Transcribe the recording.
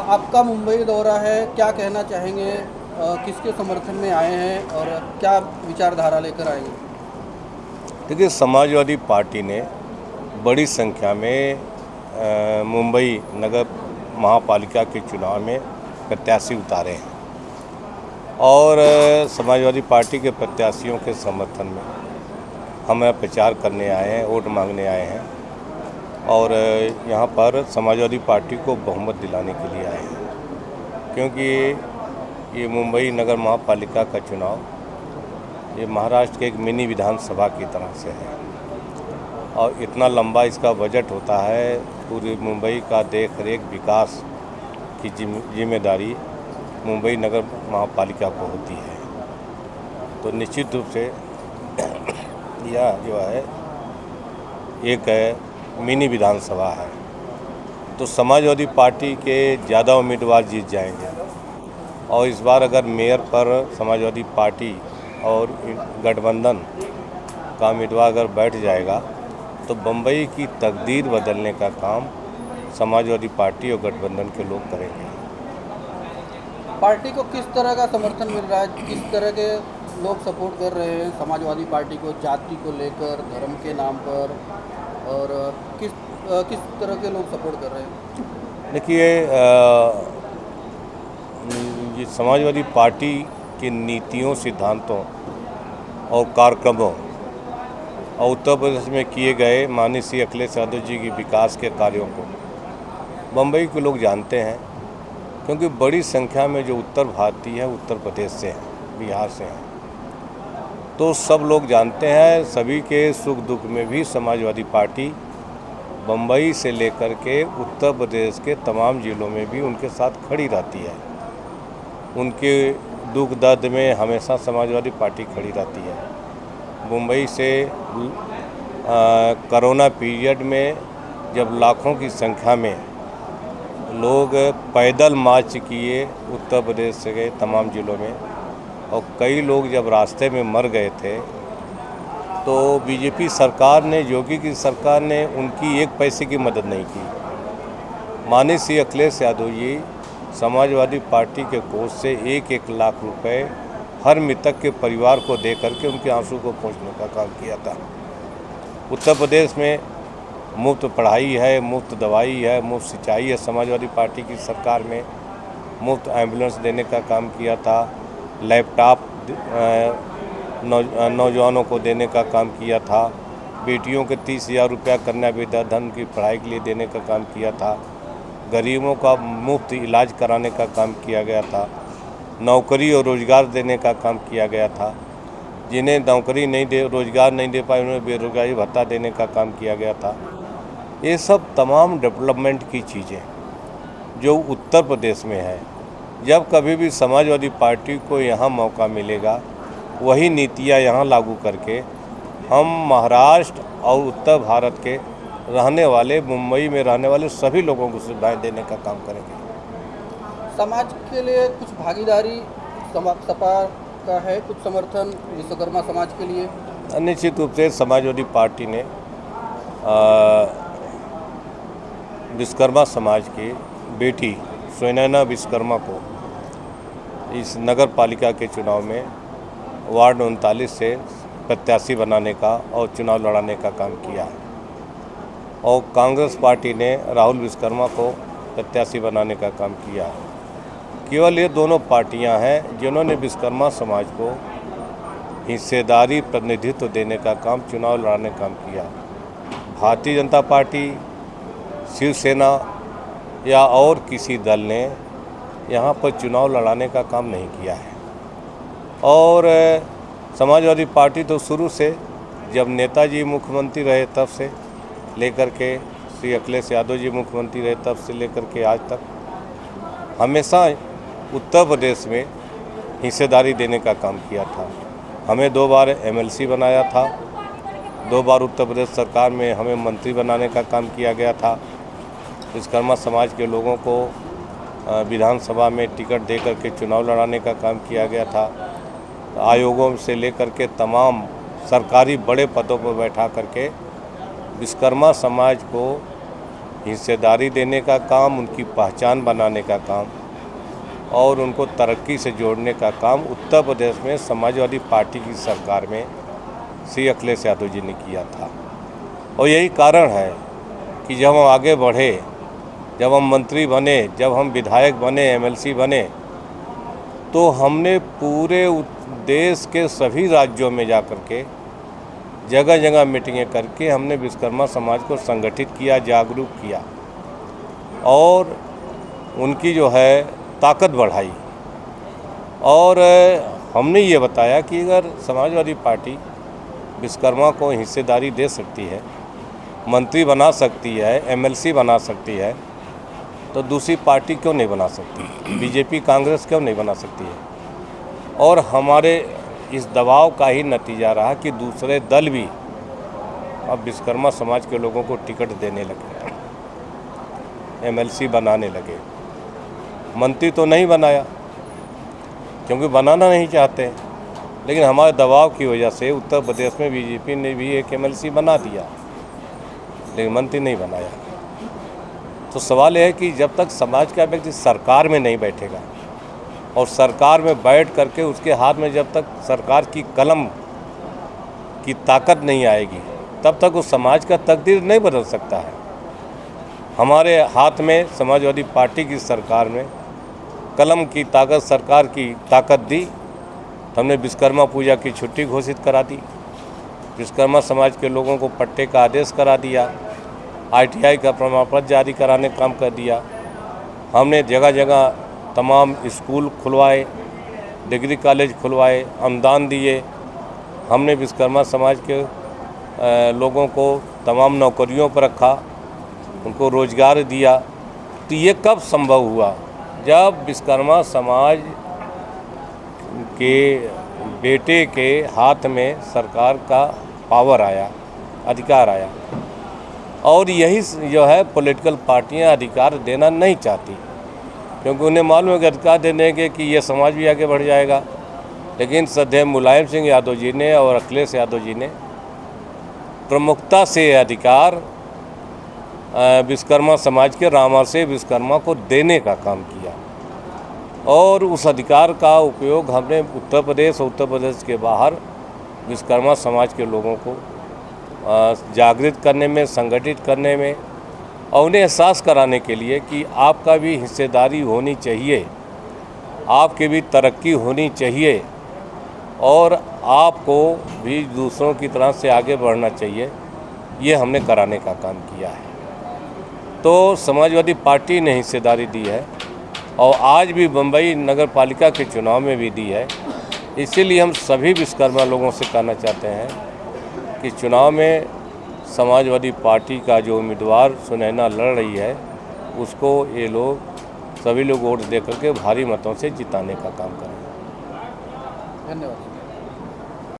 आपका मुंबई दौरा है, क्या कहना चाहेंगे? किसके समर्थन में आए हैं और क्या विचारधारा लेकर आएंगे? देखिए, समाजवादी पार्टी ने बड़ी संख्या में मुंबई नगर महापालिका के चुनाव में प्रत्याशी उतारे हैं और समाजवादी पार्टी के प्रत्याशियों के समर्थन में हम प्रचार करने आए हैं, वोट मांगने आए हैं और यहाँ पर समाजवादी पार्टी को बहुमत दिलाने के लिए आए हैं, क्योंकि ये मुंबई नगर महापालिका का चुनाव ये महाराष्ट्र के एक मिनी विधानसभा की तरह से है और इतना लंबा इसका बजट होता है। पूरी मुंबई का देख रेख विकास की जिम्मेदारी मुंबई नगर महापालिका को होती है। तो निश्चित रूप से यह जो है एक मिनी विधानसभा है, तो समाजवादी पार्टी के ज़्यादा उम्मीदवार जीत जाएंगे और इस बार अगर मेयर पर समाजवादी पार्टी और गठबंधन का उम्मीदवार अगर बैठ जाएगा तो बम्बई की तकदीर बदलने का काम समाजवादी पार्टी और गठबंधन के लोग करेंगे। पार्टी को किस तरह का समर्थन मिल रहा है? किस तरह के लोग सपोर्ट कर रहे हैं समाजवादी पार्टी को, जाति को लेकर, धर्म के नाम पर? और किस तरह के लोग सपोर्ट कर रहे हैं? देखिए, ये समाजवादी पार्टी की नीतियों, सिद्धांतों और कार्यक्रमों और उत्तर प्रदेश में किए गए माननीय श्री अखिलेश यादव जी की विकास के कार्यों को बम्बई के लोग जानते हैं, क्योंकि बड़ी संख्या में जो उत्तर भारतीय है उत्तर प्रदेश से हैं, बिहार से हैं, तो सब लोग जानते हैं। सभी के सुख दुख में भी समाजवादी पार्टी बम्बई से लेकर के उत्तर प्रदेश के तमाम ज़िलों में भी उनके साथ खड़ी रहती है। उनके दुख दर्द में हमेशा समाजवादी पार्टी खड़ी रहती है। मुंबई से कोरोना पीरियड में जब लाखों की संख्या में लोग पैदल मार्च किए उत्तर प्रदेश से गए तमाम ज़िलों में और कई लोग जब रास्ते में मर गए थे, तो बीजेपी सरकार ने, योगी की सरकार ने उनकी एक पैसे की मदद नहीं की। माननीय श्री अखिलेश यादव जी समाजवादी पार्टी के कोष से 1-1 लाख रुपए हर मृतक के परिवार को दे करके उनके आंसू को पोंछने का काम किया था। उत्तर प्रदेश में मुफ्त पढ़ाई है, मुफ्त दवाई है, मुफ्त सिंचाई है। समाजवादी पार्टी की सरकार में मुफ्त एम्बुलेंस देने का काम किया था, लैपटॉप नौजवानों को देने का काम किया था, बेटियों के 30,000 रुपया कन्या विद्याधन की पढ़ाई के लिए देने का काम किया था, गरीबों का मुफ्त इलाज कराने का काम किया गया था, नौकरी और रोज़गार देने का काम किया गया था। जिन्हें नौकरी नहीं दे, रोज़गार नहीं दे पाए, उन्हें बेरोजगारी भत्ता देने का काम किया गया था। ये सब तमाम डेवलपमेंट की चीज़ें जो उत्तर प्रदेश में है, जब कभी भी समाजवादी पार्टी को यहाँ मौका मिलेगा वही नीतियाँ यहाँ लागू करके हम महाराष्ट्र और उत्तर भारत के रहने वाले, मुंबई में रहने वाले सभी लोगों को सुविधाएं देने का काम करेंगे। समाज के लिए कुछ भागीदारी सपा का है, कुछ समर्थन विश्वकर्मा समाज के लिए? निश्चित रूप से समाजवादी पार्टी ने विश्वकर्मा समाज की बेटी सुनैना विश्वकर्मा को इस नगर पालिका के चुनाव में वार्ड 39 से प्रत्याशी बनाने का और चुनाव लड़ाने का काम किया है और कांग्रेस पार्टी ने राहुल विश्वकर्मा को प्रत्याशी बनाने का काम किया है। केवल ये दोनों पार्टियां हैं जिन्होंने विश्वकर्मा समाज को हिस्सेदारी प्रतिनिधित्व देने का काम, चुनाव लड़ाने का काम किया। भारतीय जनता पार्टी, शिवसेना या और किसी दल ने यहाँ पर चुनाव लड़ाने का काम नहीं किया है। और समाजवादी पार्टी तो शुरू से, जब नेताजी मुख्यमंत्री रहे तब से लेकर के, श्री अखिलेश यादव जी मुख्यमंत्री रहे तब से लेकर के आज तक हमेशा उत्तर प्रदेश में हिस्सेदारी देने का काम किया था। हमें 2 बार एमएलसी बनाया था, 2 बार उत्तर प्रदेश सरकार में हमें मंत्री बनाने का काम किया गया था। विश्वकर्मा समाज के लोगों को विधानसभा में टिकट दे करके चुनाव लड़ाने का काम किया गया था। आयोगों से लेकर के तमाम सरकारी बड़े पदों पर बैठा करके विश्वकर्मा समाज को हिस्सेदारी देने का काम, उनकी पहचान बनाने का काम और उनको तरक्की से जोड़ने का काम उत्तर प्रदेश में समाजवादी पार्टी की सरकार में श्री अखिलेश यादव जी ने किया था। और यही कारण है कि जब हम आगे बढ़े, जब हम मंत्री बने, जब हम विधायक बने, एमएलसी बने, तो हमने पूरे देश के सभी राज्यों में जाकर के जगह जगह मीटिंगें करके हमने विश्वकर्मा समाज को संगठित किया, जागरूक किया और उनकी जो है ताकत बढ़ाई। और हमने ये बताया कि अगर समाजवादी पार्टी विश्वकर्मा को हिस्सेदारी दे सकती है, मंत्री बना सकती है, एमएलसी बना सकती है, तो दूसरी पार्टी क्यों नहीं बना सकती? बीजेपी, कांग्रेस क्यों नहीं बना सकती है? और हमारे इस दबाव का ही नतीजा रहा कि दूसरे दल भी अब विश्वकर्मा समाज के लोगों को टिकट देने लगे, एमएलसी बनाने लगे। मंत्री तो नहीं बनाया क्योंकि बनाना नहीं चाहते, लेकिन हमारे दबाव की वजह से उत्तर प्रदेश में बीजेपी ने भी एक एमएलसी बना दिया, लेकिन मंत्री नहीं बनाया। तो सवाल यह है कि जब तक समाज का व्यक्ति सरकार में नहीं बैठेगा और सरकार में बैठ करके उसके हाथ में जब तक सरकार की कलम की ताकत नहीं आएगी, तब तक उस समाज का तकदीर नहीं बदल सकता है। हमारे हाथ में समाजवादी पार्टी की सरकार में कलम की ताकत, सरकार की ताकत दी। हमने विश्वकर्मा पूजा की छुट्टी घोषित करा दी, विश्वकर्मा समाज के लोगों को पट्टे का आदेश करा दिया, ITI का प्रमाण पत्र जारी कराने का काम कर दिया। हमने जगह जगह तमाम स्कूल खुलवाए, डिग्री कॉलेज खुलवाए, अनुदान दिए। हमने विश्वकर्मा समाज के लोगों को तमाम नौकरियों पर रखा, उनको रोजगार दिया। तो ये कब संभव हुआ? जब विश्वकर्मा समाज के बेटे के हाथ में सरकार का पावर आया, अधिकार आया। और यही जो है पॉलिटिकल पार्टियां अधिकार देना नहीं चाहती, क्योंकि उन्हें मालूम है कि अधिकार देने के कि ये समाज भी आगे बढ़ जाएगा। लेकिन सदैव मुलायम सिंह यादव जी ने और अखिलेश यादव जी ने प्रमुखता से अधिकार विश्वकर्मा समाज के रामा से विश्वकर्मा को देने का काम किया। और उस अधिकार का उपयोग हमने उत्तर प्रदेश और उत्तर प्रदेश के बाहर विश्वकर्मा समाज के लोगों को जागृत करने में, संगठित करने में और उन्हें एहसास कराने के लिए कि आपका भी हिस्सेदारी होनी चाहिए, आपकी भी तरक्की होनी चाहिए और आपको भी दूसरों की तरह से आगे बढ़ना चाहिए। ये हमने कराने का काम किया है। तो समाजवादी पार्टी ने हिस्सेदारी दी है और आज भी बम्बई नगर पालिका के चुनाव में भी दी है। इसीलिए हम सभी विश्वकर्मा लोगों से कहना चाहते हैं कि चुनाव में समाजवादी पार्टी का जो उम्मीदवार सुनैना लड़ रही है, उसको ये लोग सभी लोग वोट दे करके भारी मतों से जिताने का काम करें। धन्यवाद।